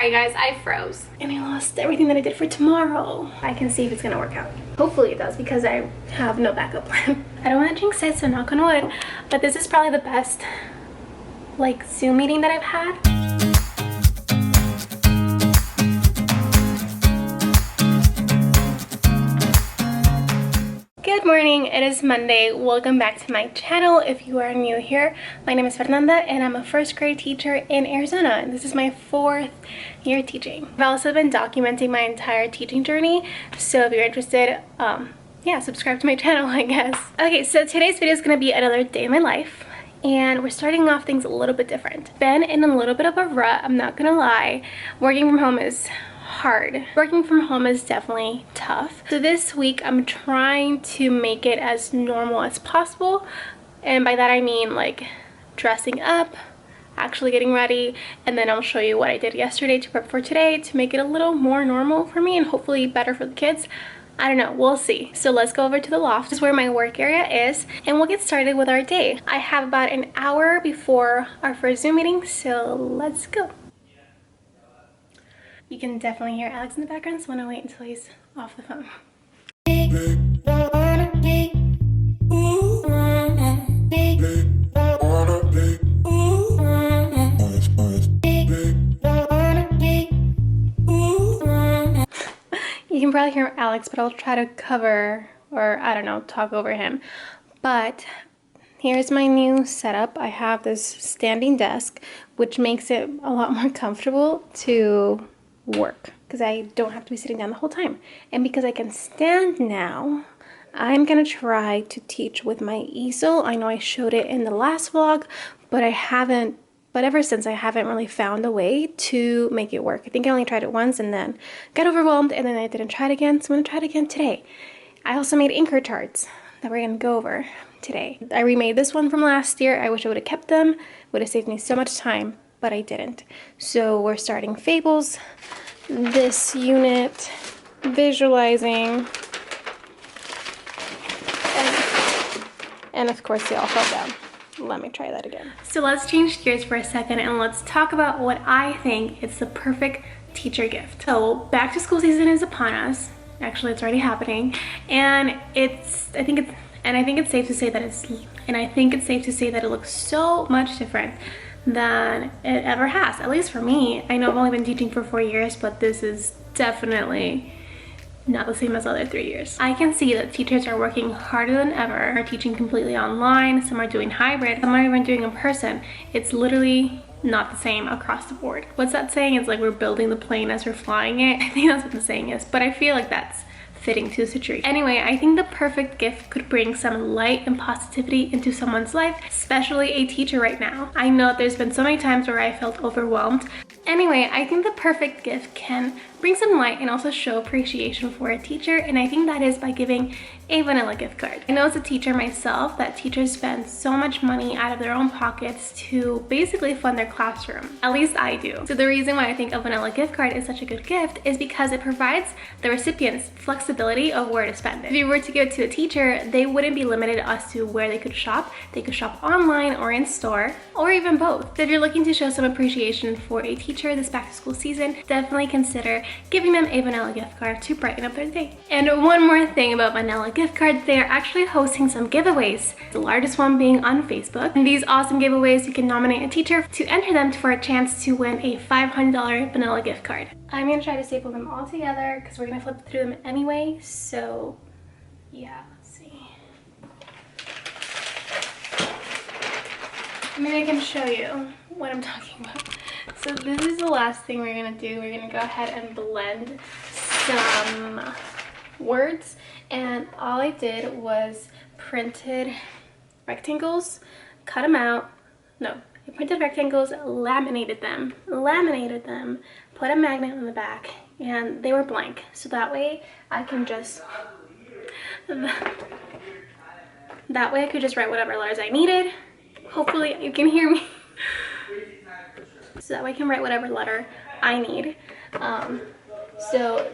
Alright guys, I froze and I lost everything that I did for tomorrow. I can see if it's gonna work out. Hopefully it does because I have no backup plan. I don't want to jinx it, so knock on wood, but this is probably the best like Zoom meeting that I've had. Good morning, it is Monday. Welcome back to my channel. If you are new here, my name is Fernanda and I'm a first grade teacher in Arizona, and this is my 4th year teaching. I've also been documenting my entire teaching journey, so if you're interested, yeah, subscribe to my channel, I guess. Okay, so today's video is going to be another day in my life, and we're starting off things a little bit different. Been in a little bit of a rut, I'm not gonna lie. Working from home is hard. Working from home is definitely tough. So this week I'm trying to make it as normal as possible, and by that I mean like dressing up, actually getting ready, and then I'll show you what I did yesterday to prep for today to make it a little more normal for me and hopefully better for the kids. I don't know, we'll see. So let's go over to the loft. This is where my work area is, and we'll get started with our day. I have about an hour before our first Zoom meeting, so let's go. You can definitely hear Alex in the background, so I'm gonna wait until he's off the phone. You can probably hear Alex, but I'll try to cover, or I don't know, talk over him. But here's my new setup. I have this standing desk, which makes it a lot more comfortable to work because I don't have to be sitting down the whole time. And because I can stand now, I'm gonna try to teach with my easel. I know I showed it in the last vlog, but ever since I haven't really found a way to make it work. I think I only tried it once and then got overwhelmed, and then I didn't try it again, so I'm gonna try it again today. I also made anchor charts that we're gonna go over today. I remade this one from last year. I wish I would have kept them. Would have saved me so much time, but I didn't. So we're starting fables, this unit, visualizing, and of course they all fell down. Let me try that again. So let's change gears for a second and let's talk about what I think is the perfect teacher gift. So back to school season is upon us. Actually, it's already happening, and I think it's safe to say that it looks so much different than it ever has, at least for me. I know I've only been teaching for 4 years, but this is definitely not the same as the other 3 years. I can see that teachers are working harder than ever, are teaching completely online, some are doing hybrid, some are even doing in person. It's literally not the same across the board. What's that saying? It's like we're building the plane as we're flying it. I think that's what the saying is, but I feel like that's fitting to the situation. Anyway, I think the perfect gift could bring some light and positivity into someone's life, especially a teacher right now. I know there's been so many times where I felt overwhelmed. Anyway, I think the perfect gift can bring some light and also show appreciation for a teacher, and I think that is by giving a vanilla gift card. I know as a teacher myself that teachers spend so much money out of their own pockets to basically fund their classroom. At least I do. So the reason why I think a vanilla gift card is such a good gift is because it provides the recipients flexibility of where to spend it. If you were to give it to a teacher, they wouldn't be limited as to where they could shop. They could shop online or in store, or even both. So if you're looking to show some appreciation for a teacher this back to school season, definitely consider giving them a vanilla gift card to brighten up their day. And one more thing about vanilla gift cards, they are actually hosting some giveaways, the largest one being on Facebook. In these awesome giveaways, you can nominate a teacher to enter them for a chance to win a $500 vanilla gift card. I'm gonna try to staple them all together because we're gonna flip through them anyway, so yeah, let's see. I mean, I can show you what I'm talking about. So this is the last thing we're gonna do. We're gonna go ahead and blend some words, and all I did was printed rectangles, cut them out. No, I printed rectangles, laminated them, put a magnet on the back, and they were blank. So that way I can just, could just write whatever letters I needed. Hopefully you can hear me. So that way I can write whatever letter I need. So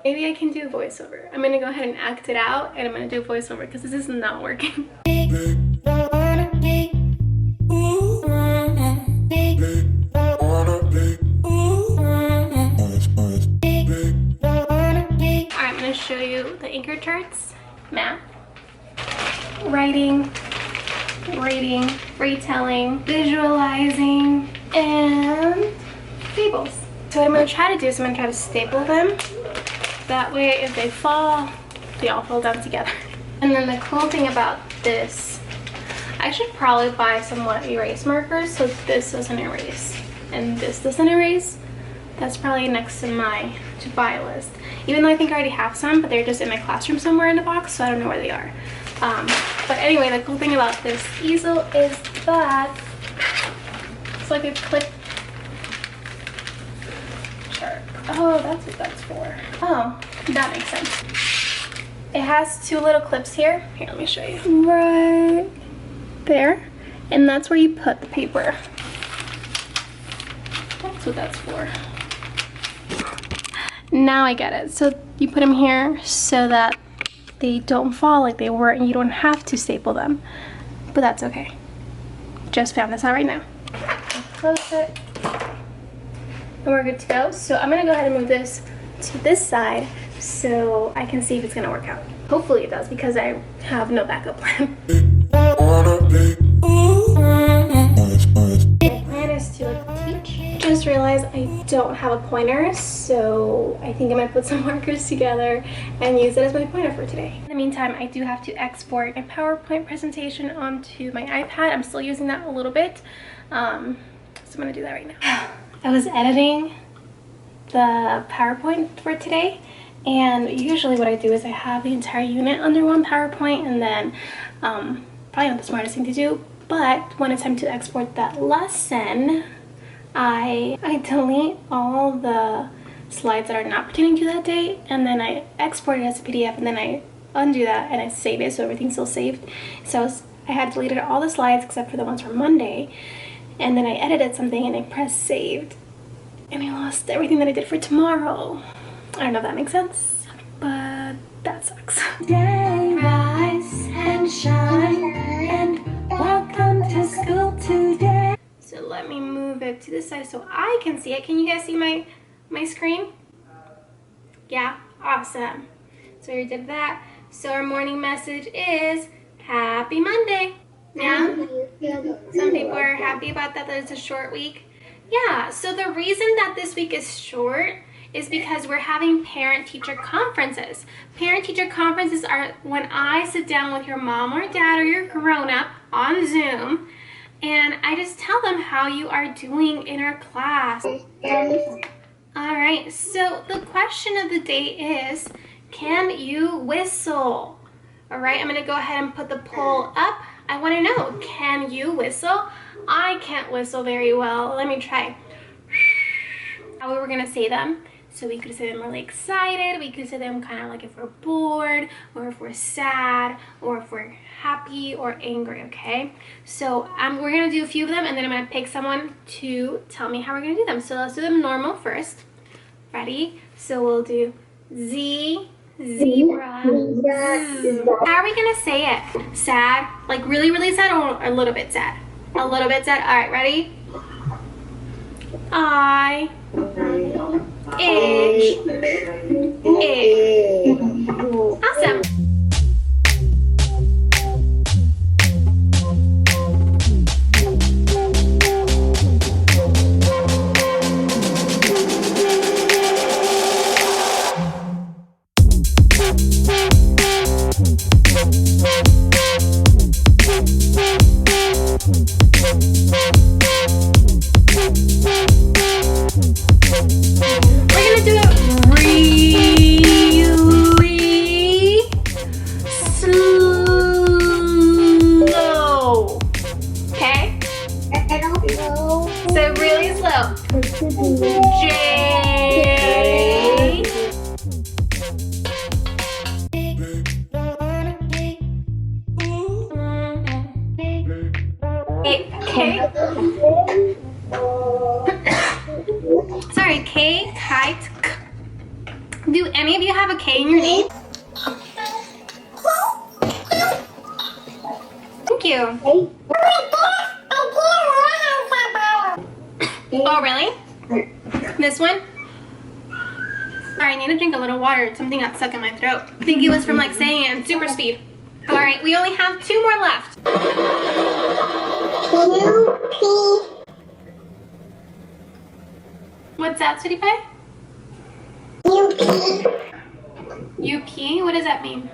maybe I can do voiceover. I'm gonna go ahead and act it out, and I'm gonna do voiceover because this is not working. staples. So what I'm going to try to do is I'm going to try to staple them. That way if they fall, they all fall down together. And then the cool thing about this, I should probably buy some erase markers so this doesn't erase and this doesn't erase. That's probably next to my to buy list. Even though I think I already have some, but they're just in my classroom somewhere in the box, so I don't know where they are. But anyway, the cool thing about this easel is that it's like a clip chart. Oh, that's what that's for. Oh, that makes sense. It has two little clips here. Here, let me show you. Right there. And that's where you put the paper. That's what that's for. Now I get it. So you put them here so that they don't fall like they were and you don't have to staple them. But that's okay. Just found this out right now. Close it. And we're good to go. So I'm gonna go ahead and move this to this side so I can see if it's gonna work out. Hopefully it does because I have no backup plan. My plan is to teach. Just realized I don't have a pointer, so I think I'm gonna put some markers together and use it as my pointer for today. In the meantime, I do have to export a PowerPoint presentation onto my iPad. I'm still using that a little bit, so I'm gonna do that right now. I was editing the PowerPoint for today, and usually what I do is I have the entire unit under one PowerPoint, and then probably not the smartest thing to do, but when it's time to export that lesson, I delete all the slides that are not pertaining to that day, and then I export it as a PDF, and then I undo that and I save it so everything's still saved. So I had deleted all the slides except for the ones from Monday, and then I edited something and I pressed saved, and I lost everything that I did for tomorrow. I don't know if that makes sense, but that sucks. Day, rise and shine, and welcome to school today. So let me move it to this side so I can see it. Can you guys see my screen? Yeah, awesome. So we did that. So our morning message is Happy Monday. Yeah? Some people are happy about that it's a short week. Yeah, so the reason that this week is short is because we're having parent-teacher conferences. Parent-teacher conferences are when I sit down with your mom or dad or your grown-up on Zoom, and I just tell them how you are doing in our class. Alright, so the question of the day is, can you whistle? Alright, I'm going to go ahead and put the poll up. I want to know, can you whistle? I can't whistle very well. Let me try. How we were going to say them. So we could say them really excited, we could say them kind of like if we're bored, or if we're sad, or if we're happy or angry, okay? So we're gonna do a few of them, and then I'm gonna pick someone to tell me how we're gonna do them. So let's do them normal first. Ready? So we'll do Z, zebra, Z. How are we gonna say it? Sad? Like really, really sad, or a little bit sad? A little bit sad. All right, ready? I. Itch. Awesome. Sorry, K, kite, K. Do any of you have a K in your name? Thank you. Oh, really? This one? Sorry, I need to drink a little water. Something got stuck in my throat. I think it was from like saying it in super speed. All right, we only have 2 more left. What's that, sweetie pie? UP? What does that mean?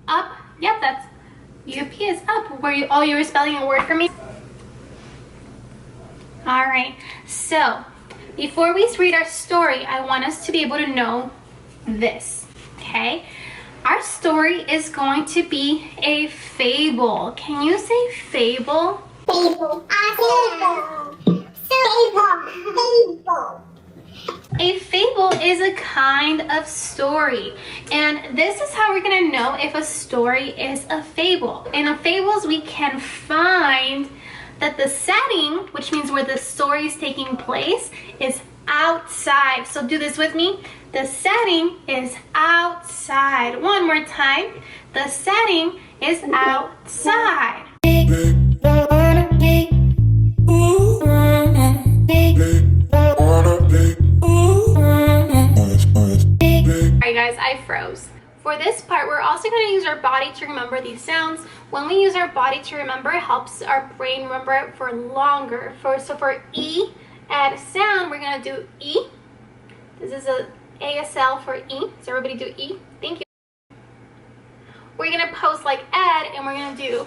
Up? Yep, that's UP is up. You were spelling a word for me? Alright, so before we read our story, I want us to be able to know this, okay? Our story is going to be a fable. Can you say fable? Fable. Fable. A fable is a kind of story, and this is how we're gonna know if a story is a fable. In fables, we can find that the setting, which means where the story is taking place, is outside. So do this with me. The setting is outside. One more time. The setting is outside. Alright guys, I froze. For this part, we're also going to use our body to remember these sounds. When we use our body to remember, it helps our brain remember it for longer. So for E, add sound, we're going to do E. This is a ASL for E. So everybody do E. Thank you. We're going to post like ed, and we're going to do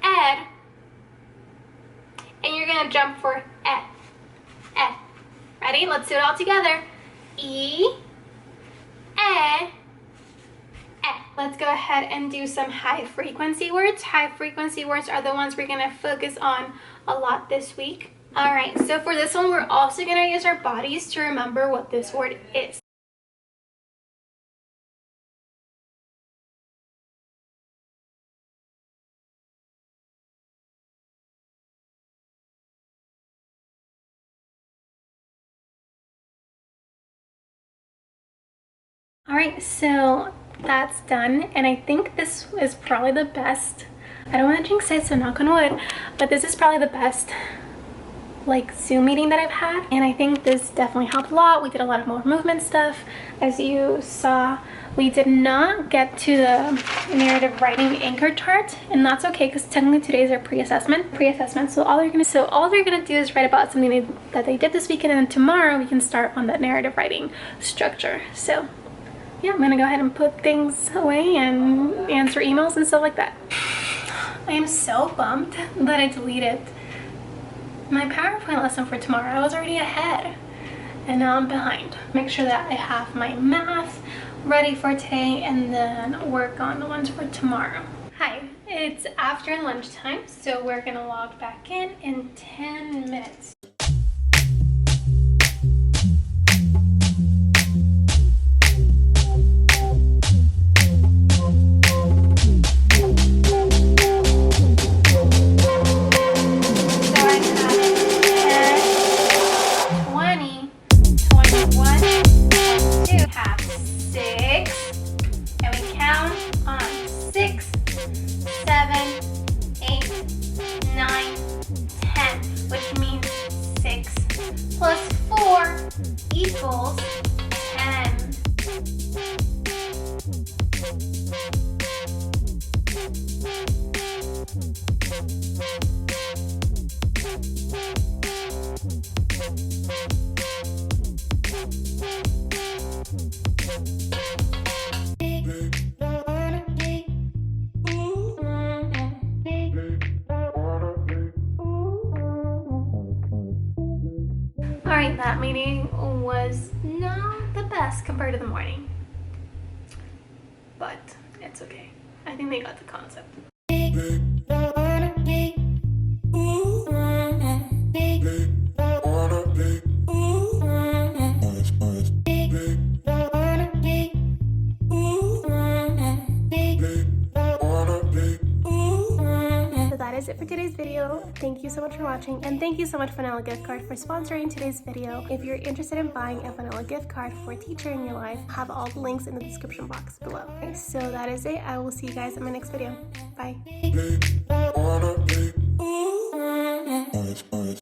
ed. And you're going to jump for ed. Ed. Ready? Let's do it all together. E, ed. Let's go ahead and do some high frequency words. High frequency words are the ones we're going to focus on a lot this week. Alright, so for this one, we're also going to use our bodies to remember what this word is. Alright, so that's done, and I think this is probably the best. I don't want to jinx it, so knock on wood, but this is probably the best like Zoom meeting that I've had, and I think this definitely helped a lot. We did a lot of more movement stuff. As you saw, we did not get to the narrative writing anchor chart, and that's okay because technically today's our pre-assessment. So all they're gonna do is write about something that they did this weekend, and then tomorrow we can start on that narrative writing structure. So yeah, I'm gonna go ahead and put things away and answer emails and stuff like that. I am so bummed that I deleted my PowerPoint lesson for tomorrow. I was already ahead and now I'm behind. Make sure that I have my math ready for today and then work on the ones for tomorrow. Hi, it's after lunchtime, so we're gonna log back in 10 minutes. Alright, that meeting was not the best compared to the morning, but it's okay. I think they got the concept. Is it for today's video. Thank you so much for watching, and thank you so much Vanilla Gift Card for sponsoring today's video. If you're interested in buying a Vanilla gift card for a teacher in your life, I have all the links in the description box below. Okay, so that is it. I will see you guys in my next video. Bye.